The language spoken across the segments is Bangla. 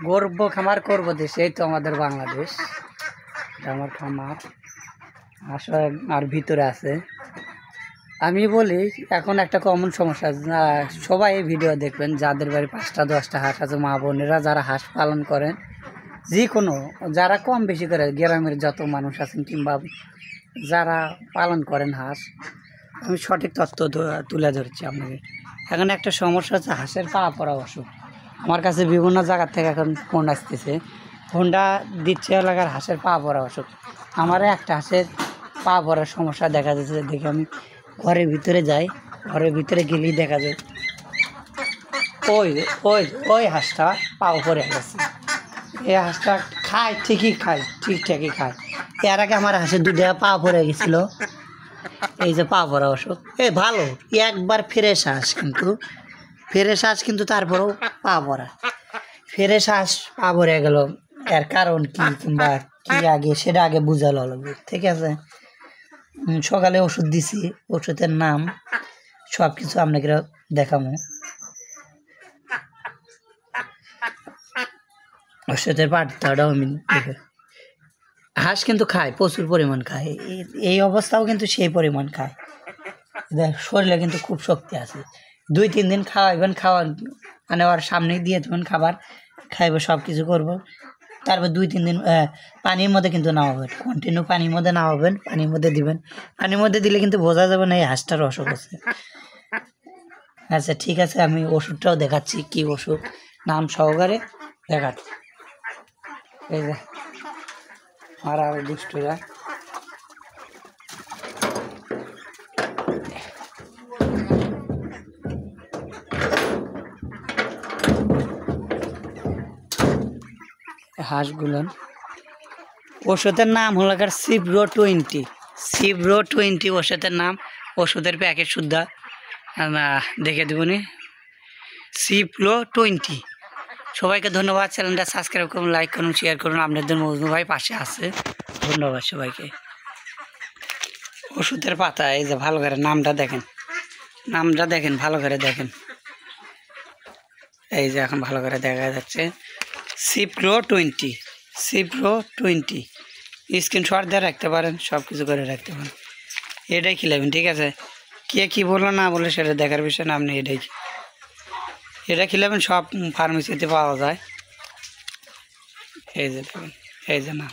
গর্ব খামার করবো দেশে, এই তো আমাদের বাংলাদেশ, আমার খামার আসলে আর ভিতরে আছে। আমি বলি এখন একটা কমন সমস্যা, সবাই এই ভিডিও দেখবেন যাদের বাড়ি 5টা 10টা হাঁস আছে, মা বোনেরা যারা হাঁস পালন করেন, যে কোনো যারা কম বেশি করে গ্রামের যত মানুষ আছেন কিংবা যারা পালন করেন হাঁস, আমি সঠিক তথ্য তুলে ধরছি আপনাকে। এখন একটা সমস্যা হচ্ছে হাঁসের পা পড়া অসুখ। আমার কাছে বিভিন্ন জায়গার থেকে এখন ফোন আসতেছে, ফোনটা দিচ্ছে এলাকার হাঁসের পা পড়া অসুখ। আমারও একটা হাঁসের পা পড়ার সমস্যা দেখা যাচ্ছে, দেখে আমি ঘরের ভিতরে যাই, ঘরের ভিতরে গেলেই দেখা যায় ওই ওই ওই হাঁসটা পাও পড়ে গেছে। এই হাঁসটা খায়, ঠিকই খায়, ঠিকঠাকই খায়। এর আগে আমার হাঁসের দুধে পা পড়ে গেছিলো, এই যে পা পড়া অসুখ। ভালো একবার ফ্রেশ হাঁস, কিন্তু ফ্রেশ হাঁস কিন্তু তারপরেও পা পড়া, ফ্রেশ হাঁস পা পড়ে গেল, এর কারণ কি কিংবা কি আগে সেটা আগে বুঝালো লাগবে, ঠিক আছে? সকালে ওষুধ দিছি, ওষুধের নাম সব কিছু আপনাকে দেখাবো। ওষুধের পাঠটাও আমি দেখে, হাঁস কিন্তু খায়, প্রচুর পরিমাণ খায়, এই অবস্থাও কিন্তু সেই পরিমাণ খায়। শরীরে কিন্তু খুব শক্তি আছে। 2-3 দিন খাওয়াইবেন, মানে ওর সামনে দিয়ে দেবেন খাবার, খাইব, সব কিছু করবো। তারপর 2-3 দিন পানির মধ্যে কিন্তু নামাবেন, কন্টিনিউ পানির মধ্যে নামাবেন, পানির মধ্যে দিবেন। পানির মধ্যে দিলে কিন্তু বোঝা যাবে না এই হাঁসটার অসুখ আছে। আচ্ছা ঠিক আছে, আমি ওষুধটাও দেখাচ্ছি, কি ওষুধ নাম সহকারে দেখাচ্ছি। এই যে আর দুষ্টরা হাঁসগুলো, ওষুধের নাম হলো সিপ্রো 20, সিপ্রো 20 ওষুধের নাম। ওষুধের প্যাকেট শুদ্ধা দেখে দেবনি, সিপ্রো 20। সবাইকে ধন্যবাদ, চ্যানেলটা সাবস্ক্রাইব করুন, লাইক করুন, শেয়ার করুন। আপনাদের মজনু ভাই পাশে আছে, ধন্যবাদ সবাইকে। ওষুধের পাতা, এই যে ভালো করে নামটা দেখেন, নামটা দেখেন, ভালো করে দেখেন, এই যে এখন ভালো করে দেখা যাচ্ছে, সিপ্রো 20, সিপ্রো 20। স্ক্রিনশট দিয়ে রাখতে পারেন, সব কিছু করে রাখতে পারেন। এটাই খেলাবেন, ঠিক আছে? কে কী বললো না বলে সেটা দেখার বিষয় না, আপনি এটা খেলাবেন, সব ফার্মেসিতে পাওয়া যায়। এই যে দেখুন, এই যে না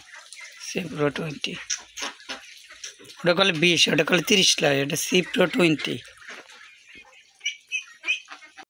সিপ্রো 20, ওটা করলে 20, ওটা করলে 30 লাগে, এটা সিপ্রো 20।